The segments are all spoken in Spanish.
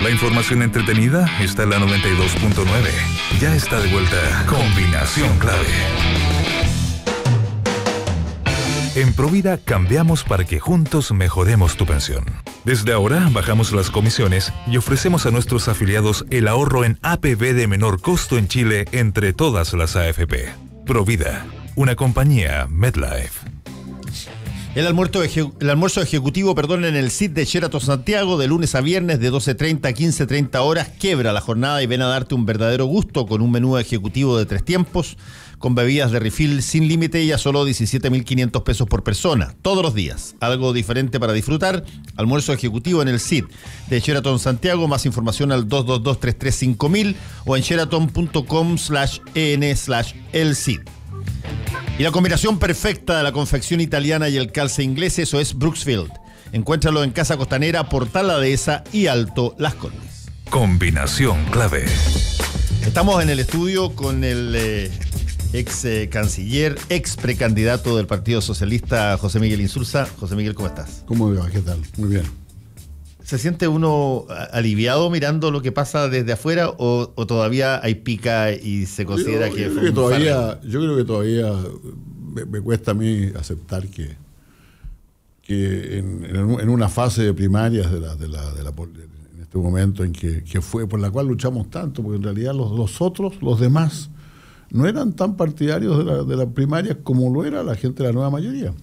La información entretenida está en la 92.9. Ya está de vuelta Combinación Clave. En Provida cambiamos para que juntos mejoremos tu pensión. Desde ahora bajamos las comisiones y ofrecemos a nuestros afiliados el ahorro en APB de menor costo en Chile entre todas las AFP. Provida, una compañía MetLife. El almuerzo ejecutivo, en el CIT de Sheraton Santiago, de lunes a viernes de 12:30 a 15:30 horas, quebra la jornada y ven a darte un verdadero gusto con un menú ejecutivo de 3 tiempos, con bebidas de refill sin límite y a solo 17.500 pesos por persona, todos los días. Algo diferente para disfrutar. Almuerzo ejecutivo en el CIT de Sheraton Santiago. Más información al 222-335000 o en sheraton.com/en/elcit. Y la combinación perfecta de la confección italiana y el calce inglés, eso es Brooksfield. Encuéntralo en Casa Costanera, Portal La Dehesa y Alto Las Condes. Combinación Clave. Estamos en el estudio con el ex canciller, ex precandidato del Partido Socialista, José Miguel Insulza. José Miguel, ¿cómo estás? ¿Cómo va? ¿Qué tal? Muy bien. ¿Se siente uno aliviado mirando lo que pasa desde afuera o todavía hay pica y se considera yo creo que todavía me cuesta a mí aceptar que en una fase de primarias en este momento en que fue por la cual luchamos tanto, porque en realidad los demás no eran tan partidarios de las primarias como lo era la gente de la nueva mayoría.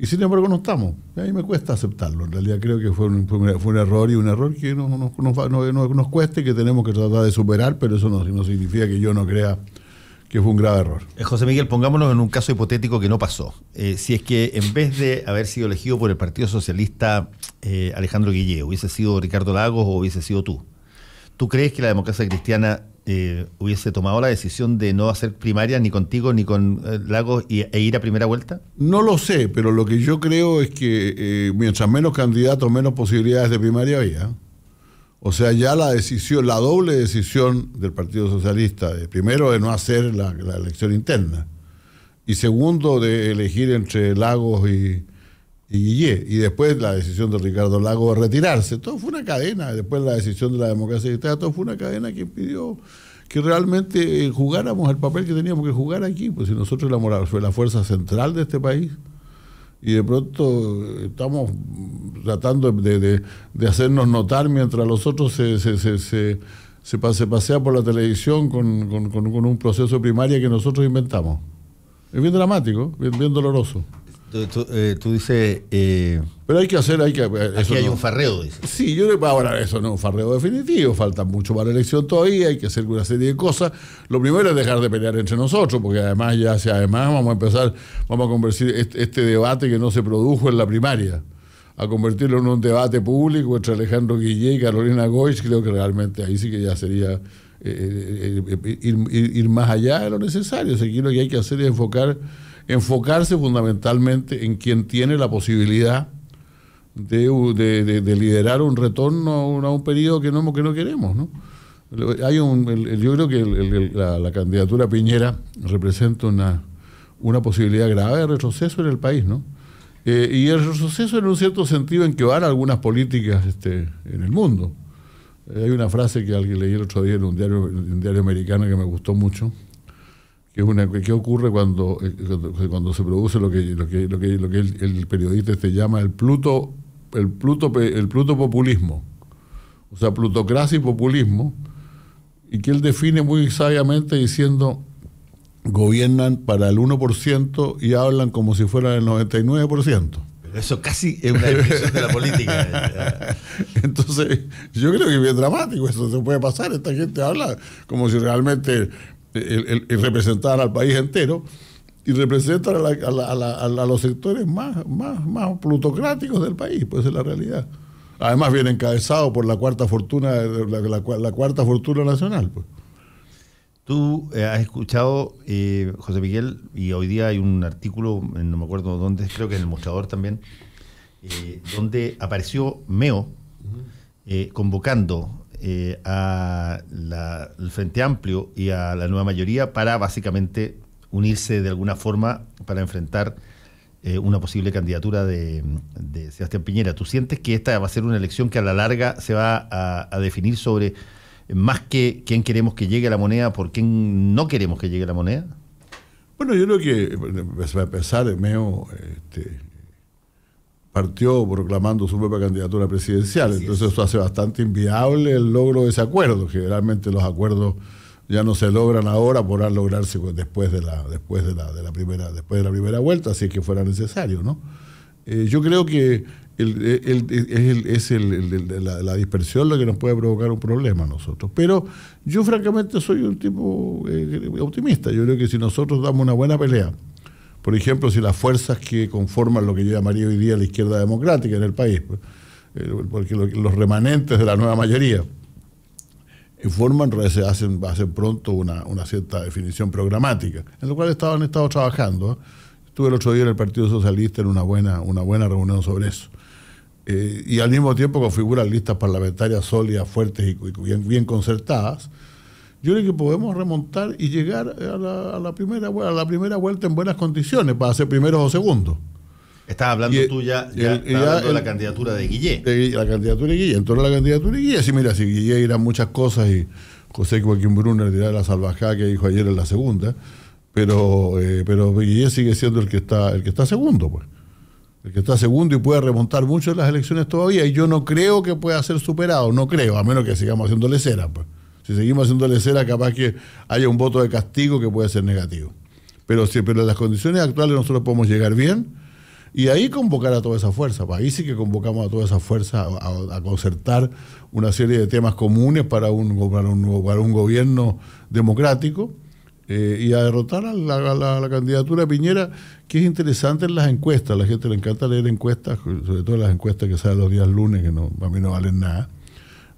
Y sin embargo no estamos. A mí me cuesta aceptarlo. En realidad creo que fue un error, y un error que nos cueste, que tenemos que tratar de superar, pero eso no significa que yo no crea que fue un grave error. José Miguel, pongámonos en un caso hipotético que no pasó. Si es que en vez de haber sido elegido por el Partido Socialista Alejandro Guillé, hubiese sido Ricardo Lagos o hubiese sido tú, ¿tú crees que la democracia cristiana hubiese tomado la decisión de no hacer primarias ni contigo ni con Lagos e ir a primera vuelta? No lo sé, pero lo que yo creo es que mientras menos candidatos, menos posibilidades de primaria había. O sea, ya la doble decisión del Partido Socialista, primero de no hacer la elección interna, y segundo de elegir entre Lagos y Guillé, y después la decisión de Ricardo Lagos de retirarse. Todo fue una cadena. Después la decisión de la democracia cristiana, todo fue una cadena que impidió que realmente jugáramos el papel que teníamos que jugar aquí. Pues si nosotros fue la fuerza central de este país, y de pronto estamos tratando de hacernos notar mientras los otros se pasea por la televisión con un proceso primario que nosotros inventamos. Es bien dramático, bien doloroso. Tú dices... pero hay que hacer... Aquí hay un farreo, dices. Sí, yo creo que ahora eso no es un farreo definitivo, falta mucho para la elección todavía, hay que hacer una serie de cosas. Lo primero es dejar de pelear entre nosotros, porque además vamos a convertir este debate que no se produjo en la primaria, a convertirlo en un debate público entre Alejandro Guillé y Carolina Goich. Creo que realmente ahí sí que ya sería ir más allá de lo necesario. O sea, aquí lo que hay que hacer es enfocarse fundamentalmente en quien tiene la posibilidad de liderar un retorno a un periodo que no queremos, ¿no? Yo creo que la candidatura a Piñera representa una posibilidad grave de retroceso en el país, ¿no? Y el retroceso en un cierto sentido en que van algunas políticas en el mundo. Hay una frase que alguien leí el otro día en un diario americano que me gustó mucho, ¿qué ocurre cuando se produce lo que el periodista llama el plutopopulismo? O sea, plutocracia y populismo, y que él define muy sabiamente diciendo: gobiernan para el 1% y hablan como si fueran el 99%. Eso casi es una definición de la política. Entonces, yo creo que es bien dramático. Eso se puede pasar. Esta gente habla como si realmente representaran al país entero, y representan a los sectores más plutocráticos del país. Pues es la realidad. Además viene encabezado por la cuarta fortuna, la cuarta fortuna nacional. Pues. Tú has escuchado, José Miguel, y hoy día hay un artículo, no me acuerdo dónde, creo que en El Mostrador también, donde apareció Meo convocando al Frente Amplio y a la nueva mayoría para básicamente unirse de alguna forma para enfrentar una posible candidatura de Sebastián Piñera. ¿Tú sientes que esta va a ser una elección que a la larga se va a definir sobre más que quién queremos que llegue a la moneda por quién no queremos que llegue a la moneda? Bueno, yo creo que, para empezar, Meo partió proclamando su propia candidatura presidencial, entonces eso hace bastante inviable el logro de ese acuerdo. Generalmente los acuerdos ya no se logran ahora, podrán lograrse después de la primera vuelta, si es que fuera necesario, ¿no? Yo creo que la dispersión lo que nos puede provocar un problema a nosotros. Pero yo francamente soy un tipo optimista. Yo creo que si nosotros damos una buena pelea, por ejemplo, si las fuerzas que conforman lo que yo llamaría hoy día la izquierda democrática en el país, porque los remanentes de la nueva mayoría hacen pronto una cierta definición programática, en lo cual han estado trabajando. Estuve el otro día en el Partido Socialista en una buena reunión sobre eso. Y al mismo tiempo configuran listas parlamentarias sólidas, fuertes y bien concertadas. Yo creo que podemos remontar y llegar a la primera vuelta en buenas condiciones para ser primeros o segundos. Estás hablando tú de la candidatura de Guillé. La candidatura de Guillé. En torno a la candidatura de Guillé, sí, mira, si Guillé dirá muchas cosas y José Joaquín Brunner dirá la salvajada que dijo ayer en la segunda, pero Guillé sigue siendo el que está segundo, pues. El que está segundo y puede remontar mucho en las elecciones todavía, y yo no creo que pueda ser superado, no creo, a menos que sigamos haciéndole cera, pues. Si seguimos haciéndole cera, capaz que haya un voto de castigo que puede ser negativo. Pero en las condiciones actuales nosotros podemos llegar bien. Y ahí convocar a toda esa fuerza, ahí sí que convocamos a toda esa fuerza a concertar una serie de temas comunes para un gobierno democrático y a derrotar a la candidatura de Piñera, que es interesante en las encuestas. A la gente le encanta leer encuestas, sobre todo las encuestas que salen los días lunes, que a mí no valen nada.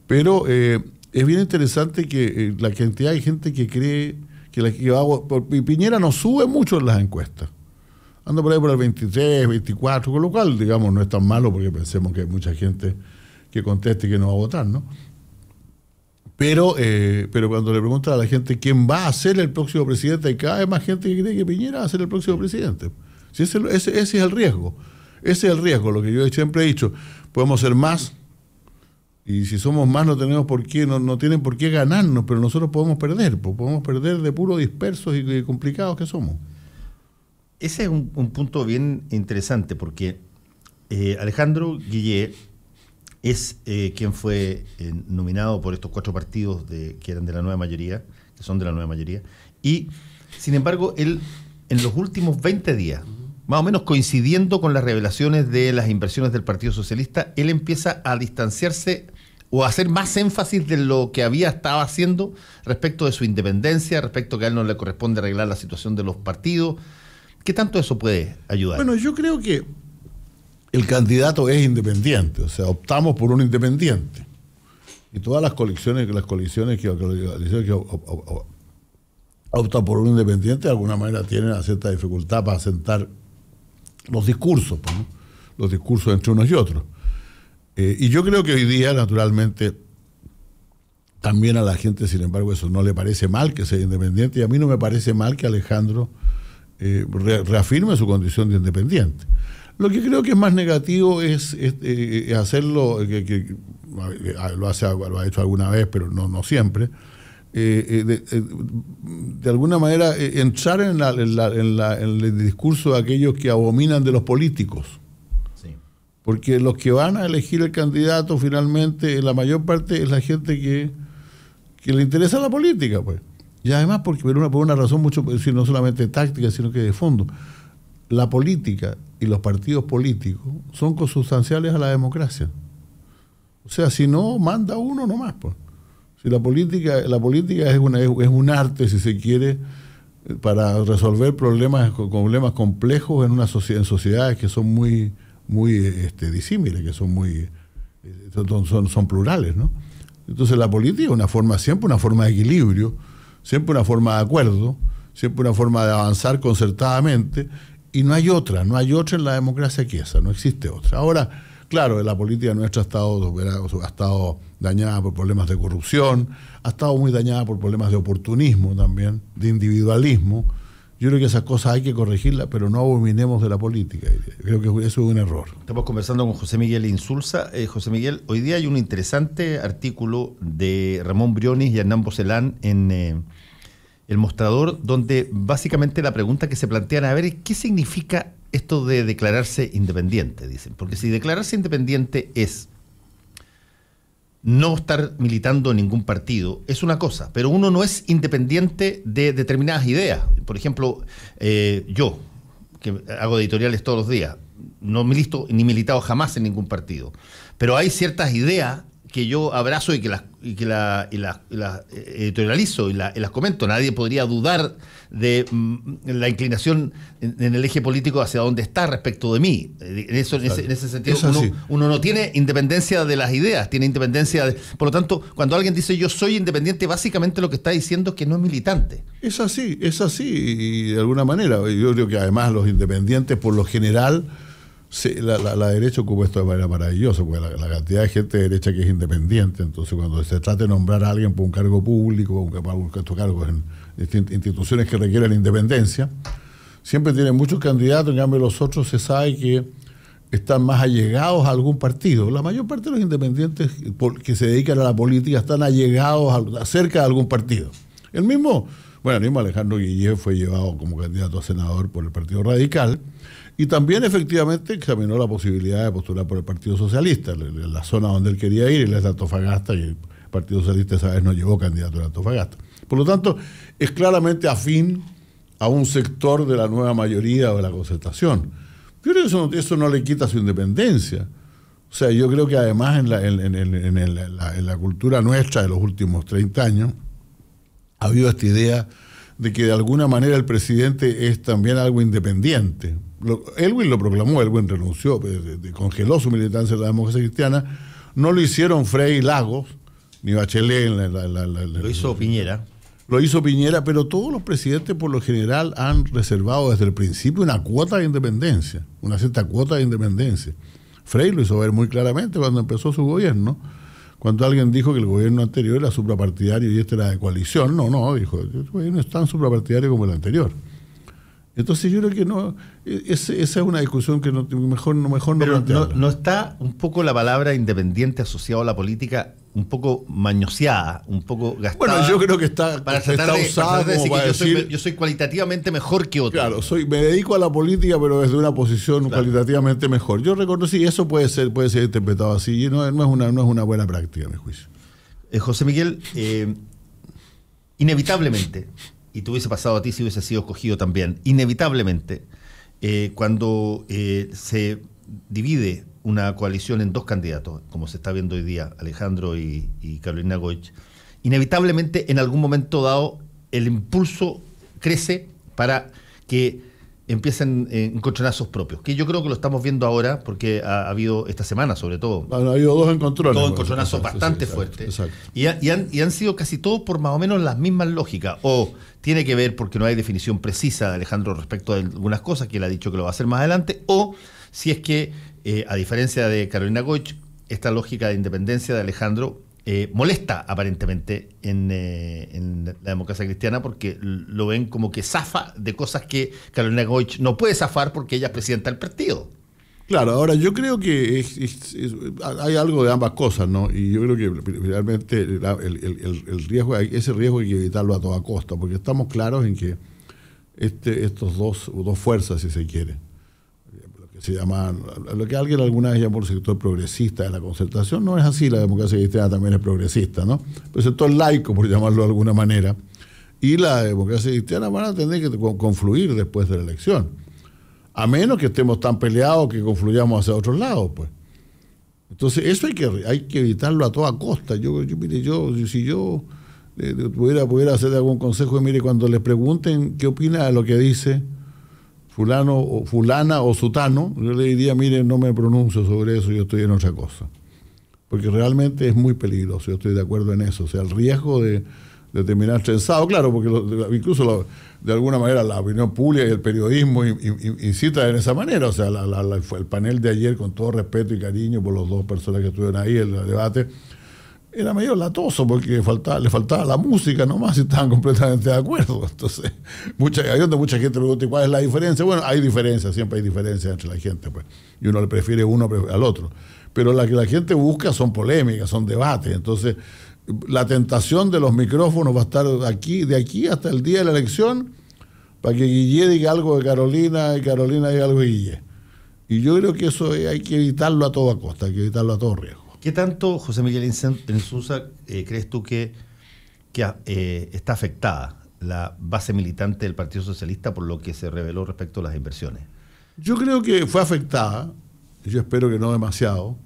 Pero es bien interesante que la cantidad de gente que cree que Piñera no sube mucho en las encuestas. Anda por ahí por el 23, 24, con lo cual, digamos, no es tan malo porque pensemos que hay mucha gente que conteste que no va a votar, ¿no? Pero cuando le preguntan a la gente quién va a ser el próximo presidente, hay cada vez más gente que cree que Piñera va a ser el próximo presidente. Si ese es el riesgo. Ese es el riesgo, lo que yo siempre he dicho. Podemos ser más, y si somos más no tenemos por qué, no tienen por qué ganarnos, pero nosotros podemos perder de puro dispersos y complicados que somos. Ese es un punto bien interesante, porque Alejandro Guillé es quien fue nominado por estos 4 partidos que eran de la nueva mayoría, que son de la nueva mayoría, y sin embargo él en los últimos 20 días, más o menos coincidiendo con las revelaciones de las inversiones del Partido Socialista, él empieza a distanciarse o a hacer más énfasis de lo que había estado haciendo respecto de su independencia, respecto que a él no le corresponde arreglar la situación de los partidos. ¿Qué tanto eso puede ayudar? Bueno, yo creo que el candidato es independiente, o sea, optamos por un independiente. Y todas las coaliciones que optan por un independiente, de alguna manera tienen una cierta dificultad para asentar los discursos, ¿no? Los discursos entre unos y otros. Y yo creo que hoy día, naturalmente, también a la gente, sin embargo, eso no le parece mal que sea independiente, y a mí no me parece mal que Alejandro reafirme su condición de independiente. Lo que creo que es más negativo es hacerlo, lo ha hecho alguna vez, pero no siempre, de alguna manera entrar en el discurso de aquellos que abominan de los políticos. Sí. Porque los que van a elegir el candidato finalmente, la mayor parte es la gente que le interesa la política, pues. Y además por una razón mucho, no solamente táctica, sino que de fondo. La política y los partidos políticos son consustanciales a la democracia. O sea, si no, manda uno nomás, pues. Si la política es un arte, si se quiere, para resolver problemas complejos en sociedades que son muy disímiles, que son son plurales, ¿no? Entonces la política es siempre una forma de equilibrio, siempre una forma de acuerdo, siempre una forma de avanzar concertadamente, y no hay otra en la democracia que esa, no existe otra. Ahora, claro, la política nuestra ha estado dañada por problemas de corrupción, ha estado muy dañada por problemas de oportunismo también, de individualismo, Yo creo que esas cosas hay que corregirlas, pero no abominemos de la política. Creo que eso es un error. Estamos conversando con José Miguel Insulza. José Miguel, hoy día hay un interesante artículo de Ramón Briones y Hernán Bocelán en El Mostrador, donde básicamente la pregunta que se plantean, a ver, ¿qué significa esto de declararse independiente? Dicen, porque si declararse independiente es no estar militando en ningún partido, es una cosa, pero uno no es independiente de determinadas ideas. Por ejemplo, yo, que hago editoriales todos los días, no milito ni militado jamás en ningún partido, pero hay ciertas ideas que yo abrazo y que las editorializo y las comento. Nadie podría dudar de la inclinación en el eje político hacia donde está respecto de mí. En ese sentido, uno no tiene independencia de las ideas, tiene independencia de... Por lo tanto, cuando alguien dice yo soy independiente, básicamente lo que está diciendo es que no es militante. Es así, y de alguna manera. Yo creo que además los independientes, por lo general... Sí, la derecha ocupa esto de manera maravillosa, porque la cantidad de gente de derecha que es independiente, entonces cuando se trata de nombrar a alguien por un cargo público, para estos cargos en instituciones que requieren independencia, siempre tienen muchos candidatos, en cambio los otros se sabe que están más allegados a algún partido. La mayor parte de los independientes que se dedican a la política están allegados cerca de algún partido. El mismo Alejandro Guillén fue llevado como candidato a senador por el Partido Radical, y también efectivamente examinó la posibilidad de postular por el Partido Socialista, en la zona donde él quería ir, él es de Antofagasta, y el Partido Socialista esa vez no llevó candidato a Antofagasta. Por lo tanto, es claramente afín a un sector de la nueva mayoría o de la concertación. Yo creo que eso no le quita su independencia. O sea, yo creo que además en la cultura nuestra de los últimos 30 años ha habido esta idea de que de alguna manera el presidente es también algo independiente. Elwin lo proclamó, Elwin renunció, congeló su militancia en la democracia cristiana. No lo hicieron Frei y Lagos, ni Bachelet. Lo hizo Piñera. Lo hizo Piñera, pero todos los presidentes por lo general han reservado desde el principio una cuota de independencia, una cierta cuota de independencia. Frei lo hizo ver muy claramente cuando empezó su gobierno. Cuando alguien dijo que el gobierno anterior era suprapartidario y este era de coalición, dijo, el gobierno es tan suprapartidario como el anterior. Entonces yo creo que no, esa es una discusión que mejor no plantearla. ¿No está un poco la palabra independiente asociada a la política un poco mañoseada, un poco gastada? Bueno, yo creo que está usada como para decir... Yo soy cualitativamente mejor que otro. Claro, me dedico a la política, pero desde una posición cualitativamente mejor. Yo reconocí, eso puede ser interpretado así, y no es una buena práctica, a mi juicio. José Miguel, inevitablemente, y te hubiese pasado a ti si hubiese sido escogido también, inevitablemente, cuando se divide una coalición en dos candidatos, como se está viendo hoy día, Alejandro y Carolina Goich, inevitablemente en algún momento dado el impulso crece para que empiecen encontronazos propios, que yo creo que lo estamos viendo ahora, porque ha habido esta semana sobre todo. Ha habido dos encontronazos. Dos encontronazos bastante fuertes. Exacto. Y han sido casi todos por más o menos las mismas lógicas, o tiene que ver porque no hay definición precisa de Alejandro respecto de algunas cosas, que él ha dicho que lo va a hacer más adelante, o si es que, a diferencia de Carolina Goich, esta lógica de independencia de Alejandro molesta aparentemente en la democracia cristiana, porque lo ven como que zafa de cosas que Carolina Goich no puede zafar porque ella es presidenta del partido. Claro, ahora yo creo que hay algo de ambas cosas, ¿no? Y yo creo que realmente el riesgo, ese riesgo hay que evitarlo a toda costa, porque estamos claros en que estos dos fuerzas, si se quiere, se llama, lo que alguien alguna vez llamó el sector progresista de la concertación, no es así, la democracia cristiana también es progresista, ¿no? Pero el sector laico, por llamarlo de alguna manera, y la democracia cristiana van a tener que confluir después de la elección, a menos que estemos tan peleados que confluyamos hacia otros lados, pues. Entonces eso hay que evitarlo a toda costa. Si yo pudiera hacerle algún consejo, mire, cuando les pregunten qué opina de lo que dice fulano o fulana o sutano, yo le diría, mire, no me pronuncio sobre eso, yo estoy en otra cosa. Porque realmente es muy peligroso, yo estoy de acuerdo en eso. O sea, el riesgo de terminar trenzado, claro, porque incluso de alguna manera la opinión pública y el periodismo incita en esa manera. O sea, el panel de ayer, con todo respeto y cariño por las dos personas que estuvieron ahí en el debate, era medio latoso porque le faltaba la música nomás y estaban completamente de acuerdo. Entonces, ahí donde mucha gente pregunta ¿cuál es la diferencia? Bueno, hay diferencias, siempre hay diferencias entre la gente, pues, y uno le prefiere uno al otro. Pero la que la gente busca son polémicas, son debates. Entonces, la tentación de los micrófonos va a estar de aquí hasta el día de la elección para que Guillé diga algo de Carolina y Carolina diga algo de Guillé. Y yo creo que eso hay que evitarlo a toda costa, hay que evitarlo a todo riesgo. ¿Qué tanto, José Miguel Insunza, crees tú que está afectada la base militante del Partido Socialista por lo que se reveló respecto a las inversiones? Yo creo que fue afectada, yo espero que no demasiado,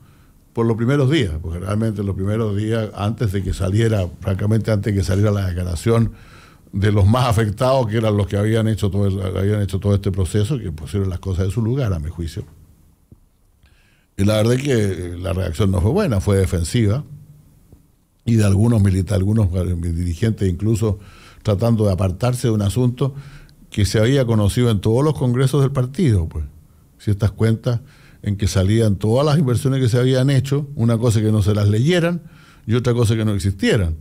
por los primeros días, porque realmente los primeros días, antes de que saliera la declaración de los más afectados, que eran los que habían hecho todo este proceso, que pusieron las cosas en su lugar, a mi juicio. Y la verdad es que la reacción no fue buena, fue defensiva, y de algunos dirigentes incluso tratando de apartarse de un asunto que se había conocido en todos los congresos del partido, pues. Si estas cuentas en que salían todas las inversiones que se habían hecho, una cosa que no se las leyeran y otra cosa que no existieran.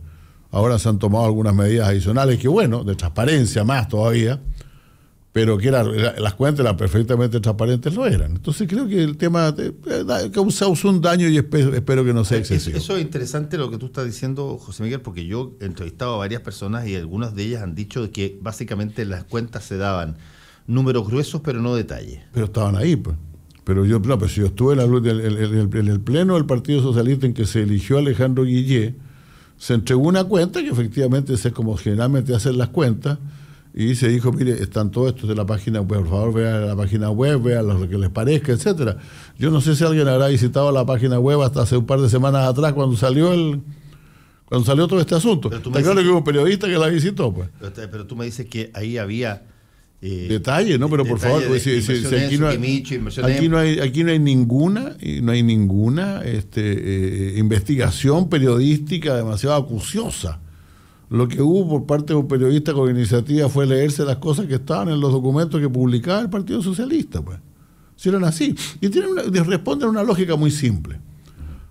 Ahora se han tomado algunas medidas adicionales que, bueno, de transparencia más todavía, pero que las cuentas eran perfectamente transparentes, lo eran. Entonces creo que el tema causó un daño y espero que no sea excesivo. Eso es interesante lo que tú estás diciendo, José Miguel, porque yo he entrevistado a varias personas y algunas de ellas han dicho que básicamente las cuentas se daban números gruesos pero no detalles. Pero estaban ahí, pues. Pero yo estuve en el pleno del Partido Socialista en que se eligió a Alejandro Guillé, se entregó una cuenta que efectivamente es como generalmente hacen las cuentas, y se dijo, mire, están todos estos de la página web, por favor vean la página web, vean lo que les parezca, etcétera. Yo no sé si alguien habrá visitado la página web hasta hace un par de semanas atrás cuando salió todo este asunto. Está claro que hubo un periodista que la visitó, pues. Pero tú me dices que ahí había detalle, ¿no? Pero por favor, pues, aquí no hay ninguna investigación periodística demasiado acuciosa. Lo que hubo por parte de un periodista con iniciativa fue leerse las cosas que estaban en los documentos que publicaba el Partido Socialista, pues. Si eran así. Y responden a una lógica muy simple.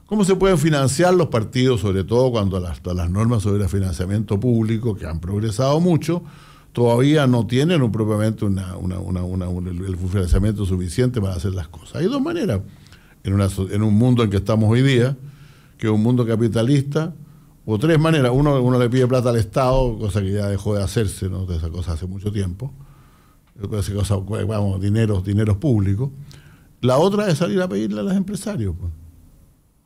¿Cómo se pueden financiar los partidos, sobre todo cuando las normas sobre el financiamiento público, que han progresado mucho, todavía no tienen propiamente el financiamiento suficiente para hacer las cosas? Hay dos maneras. En un mundo en que estamos hoy día, que es un mundo capitalista, o tres maneras. Uno le pide plata al Estado, cosa que ya dejó de hacerse, ¿no? De esa cosa hace mucho tiempo. Dineros públicos. La otra es salir a pedirle a los empresarios, pues.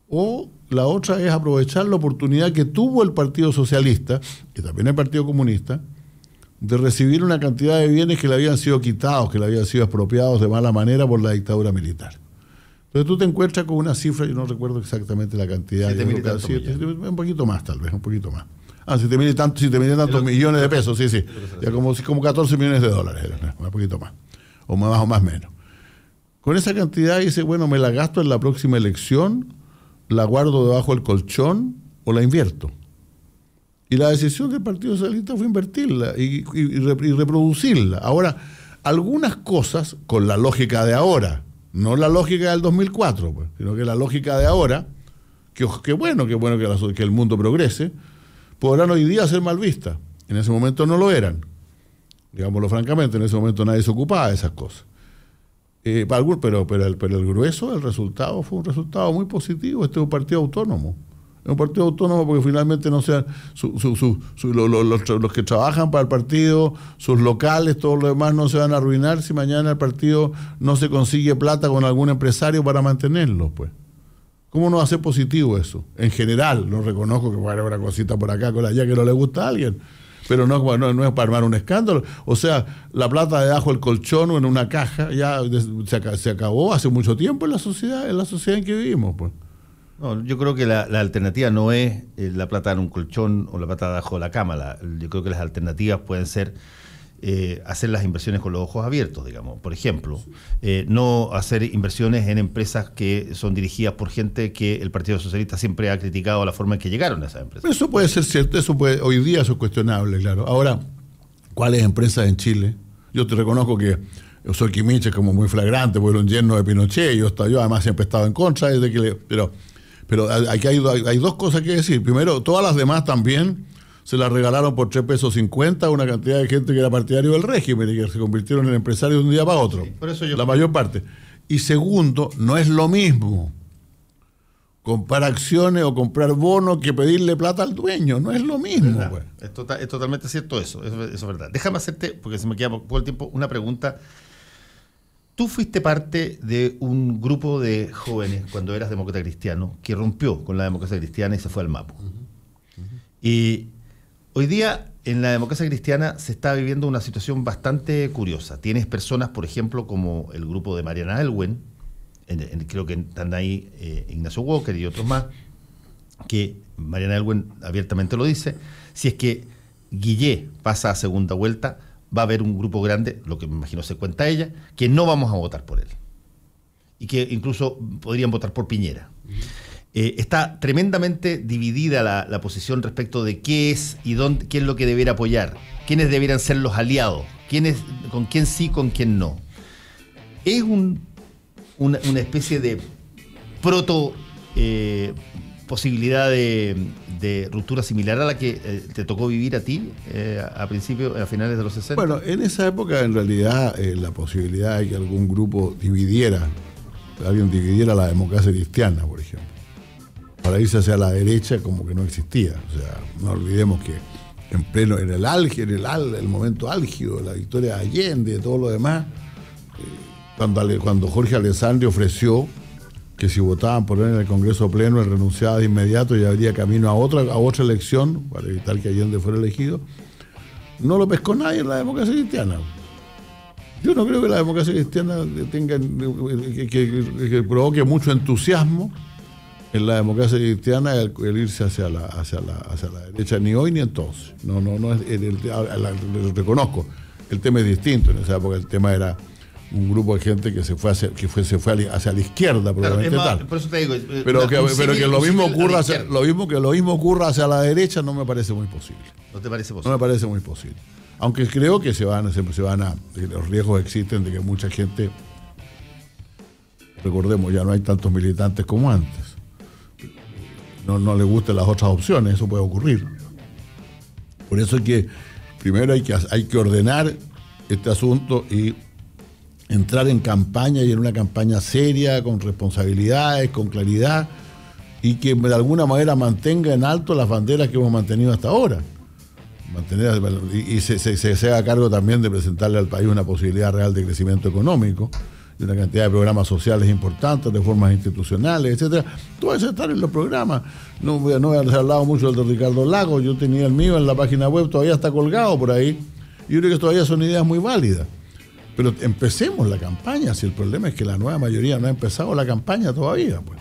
O la otra es aprovechar la oportunidad que tuvo el Partido Socialista, y también el Partido Comunista, de recibir una cantidad de bienes que le habían sido quitados, que le habían sido expropiados de mala manera por la dictadura militar. Entonces tú te encuentras con una cifra, yo no recuerdo exactamente la cantidad, un poquito más tal vez, un poquito más. 7.000 y tantos millones de pesos, sí. Ya como 14 millones de dólares, un poquito más, o más menos. Con esa cantidad dice, bueno, me la gasto en la próxima elección, la guardo debajo del colchón o la invierto. Y la decisión del Partido Socialista fue invertirla y reproducirla. Ahora, algunas cosas con la lógica de ahora, no la lógica del 2004, pues, sino que la lógica de ahora, que bueno que el mundo progrese, podrán hoy día ser mal vistas. En ese momento no lo eran. Digámoslo francamente, en ese momento nadie se ocupaba de esas cosas. Pero el grueso del resultado fue un resultado muy positivo. Este es un partido autónomo. Es un partido autónomo porque finalmente no sean los que trabajan para el partido, sus locales, todo lo demás no se van a arruinar si mañana el partido no se consigue plata con algún empresario para mantenerlo, pues. ¿Cómo no va a ser positivo eso? En general, no reconozco que vaya una cosita por acá, con allá que no le gusta a alguien, pero no es para armar un escándalo. O sea, la plata debajo del colchón o en una caja ya se acabó hace mucho tiempo en la sociedad en que vivimos, pues. No, yo creo que la alternativa no es la plata en un colchón o la plata debajo de la cama. Yo creo que las alternativas pueden ser hacer las inversiones con los ojos abiertos, digamos. Por ejemplo, no hacer inversiones en empresas que son dirigidas por gente que el Partido Socialista siempre ha criticado la forma en que llegaron a esas empresas. Eso puede ser cierto, hoy día eso es cuestionable, claro. Ahora, ¿cuáles empresas en Chile? Yo te reconozco que Solquimich es como muy flagrante, porque era un yerno de Pinochet, yo además siempre he estado en contra, Pero aquí hay dos cosas que decir. Primero, todas las demás también se las regalaron por 3,50 pesos a una cantidad de gente que era partidario del régimen y que se convirtieron en empresarios de un día para otro. Sí, por eso yo... La mayor parte. Y segundo, no es lo mismo comprar acciones o comprar bonos que pedirle plata al dueño. No es lo mismo. Pues. Es totalmente cierto eso es verdad. Déjame hacerte, porque se me queda poco el tiempo, una pregunta. Tú fuiste parte de un grupo de jóvenes cuando eras demócrata cristiano que rompió con la democracia cristiana y se fue al Mapo. Y hoy día en la democracia cristiana se está viviendo una situación bastante curiosa. Tienes personas, por ejemplo, como el grupo de Mariana Elwin, creo que están ahí Ignacio Walker y otros más, que Mariana Elwin abiertamente lo dice, si es que Guillé pasa a segunda vuelta, va a haber un grupo grande, lo que me imagino se cuenta ella, que no vamos a votar por él. Y que incluso podrían votar por Piñera. Está tremendamente dividida la posición respecto de qué es y qué es lo que debiera apoyar, quiénes debieran ser los aliados, con quién sí, con quién no. Es una especie de posibilidad de ruptura similar a la que te tocó vivir a ti a finales de los 60. Bueno, en esa época en realidad la posibilidad de que algún grupo alguien dividiera la democracia cristiana, por ejemplo, para irse hacia la derecha como que no existía. O sea, no olvidemos que en el momento álgido, la victoria de Allende y todo lo demás, cuando Jorge Alessandri ofreció que si votaban por él en el Congreso Pleno, él renunciaba de inmediato y habría camino a otra elección para evitar que Allende fuera elegido, no lo pescó nadie en la democracia cristiana. Yo no creo que la democracia cristiana que provoque mucho entusiasmo en la democracia cristiana el irse hacia la derecha, ni hoy ni entonces. Reconozco, el tema es distinto. En esa época el tema era un grupo de gente que se fue hacia la izquierda, probablemente claro, por eso te digo, pero que lo mismo ocurra hacia la derecha no me parece muy posible. ¿No te parece posible? No me parece muy posible. Aunque creo que los riesgos existen de que mucha gente, recordemos, ya no hay tantos militantes como antes. No le gusten las otras opciones, eso puede ocurrir. Por eso es que primero hay que ordenar este asunto y entrar en campaña y en una campaña seria, con responsabilidades, con claridad, y que de alguna manera mantenga en alto las banderas que hemos mantenido hasta ahora. Y se haga cargo también de presentarle al país una posibilidad real de crecimiento económico, de una cantidad de programas sociales importantes, reformas institucionales, etcétera. Todo eso está en los programas. No voy a hablado mucho del de Ricardo Lagos, yo tenía el mío en la página web, todavía está colgado por ahí. Yo creo que todavía son ideas muy válidas. Pero empecemos la campaña, si el problema es que la nueva mayoría no ha empezado la campaña todavía, pues.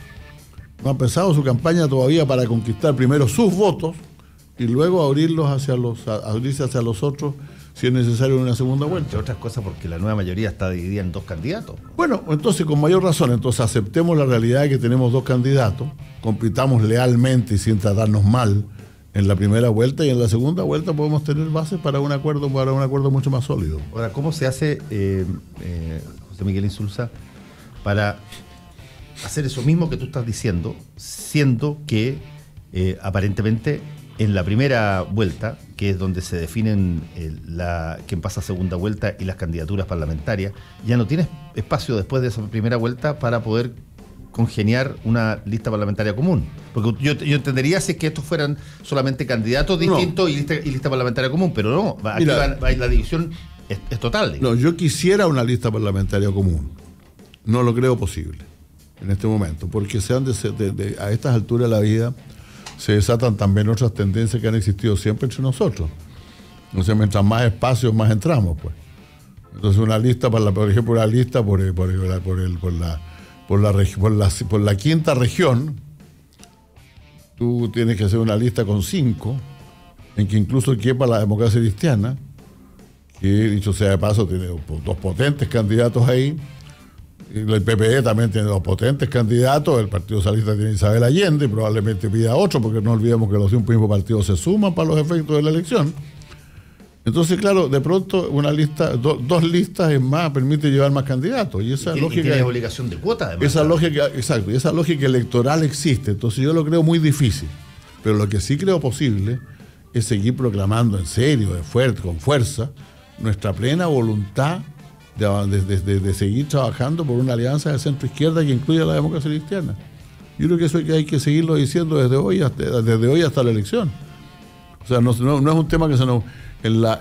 No ha empezado su campaña todavía para conquistar primero sus votos y luego abrirse hacia los otros si es necesario en una segunda vuelta. Entre otras cosas porque la nueva mayoría está dividida en dos candidatos. Bueno, entonces con mayor razón, aceptemos la realidad de que tenemos dos candidatos, compitamos lealmente y sin tratarnos mal en la primera vuelta, y en la segunda vuelta podemos tener bases para un acuerdo mucho más sólido. Ahora, ¿cómo se hace, José Miguel Insulza, para hacer eso mismo que tú estás diciendo, siendo que aparentemente en la primera vuelta, que es donde se definen quién pasa a segunda vuelta y las candidaturas parlamentarias, ya no tienes espacio después de esa primera vuelta para poder congeniar una lista parlamentaria común? Porque yo entendería si es que estos fueran solamente candidatos distintos y lista parlamentaria común, pero no, la división es total. Digamos. No, yo quisiera una lista parlamentaria común. No lo creo posible en este momento, porque a estas alturas de la vida se desatan también otras tendencias que han existido siempre entre nosotros. Entonces, mientras más espacios, más entramos, pues. Entonces, una lista, por ejemplo, una lista por la quinta región, tú tienes que hacer una lista con 5, en que incluso quepa la democracia cristiana, que dicho sea de paso tiene dos potentes candidatos ahí, el PPD también tiene dos potentes candidatos, el Partido Socialista tiene Isabel Allende, y probablemente pida otro, porque no olvidemos que los de un mismo partido se suman para los efectos de la elección. Entonces, claro, de pronto una lista, dos listas es más, permite llevar más candidatos. Y esa lógica. Tiene obligación de cuota, además. Esa lógica, exacto, y esa lógica electoral existe. Entonces yo lo creo muy difícil. Pero lo que sí creo posible es seguir proclamando en serio, con fuerza, nuestra plena voluntad de seguir trabajando por una alianza de centro-izquierda que incluya la democracia cristiana. Yo creo que eso hay que seguirlo diciendo desde hoy hasta la elección. O sea, no es un tema que se nos... En la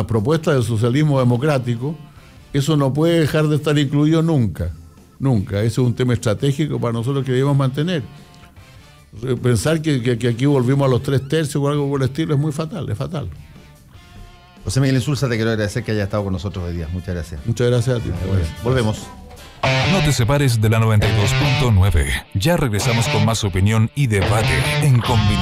propuesta del socialismo democrático, eso no puede dejar de estar incluido nunca. Nunca. Eso es un tema estratégico para nosotros que debemos mantener. Pensar que aquí volvimos a los 3/3 o algo por el estilo es muy fatal, es fatal. José Miguel Insulza, te quiero agradecer que haya estado con nosotros hoy día. Muchas gracias. Muchas gracias a ti. Volvemos. No te separes de la 92.9. Ya regresamos con más opinión y debate en Combinación.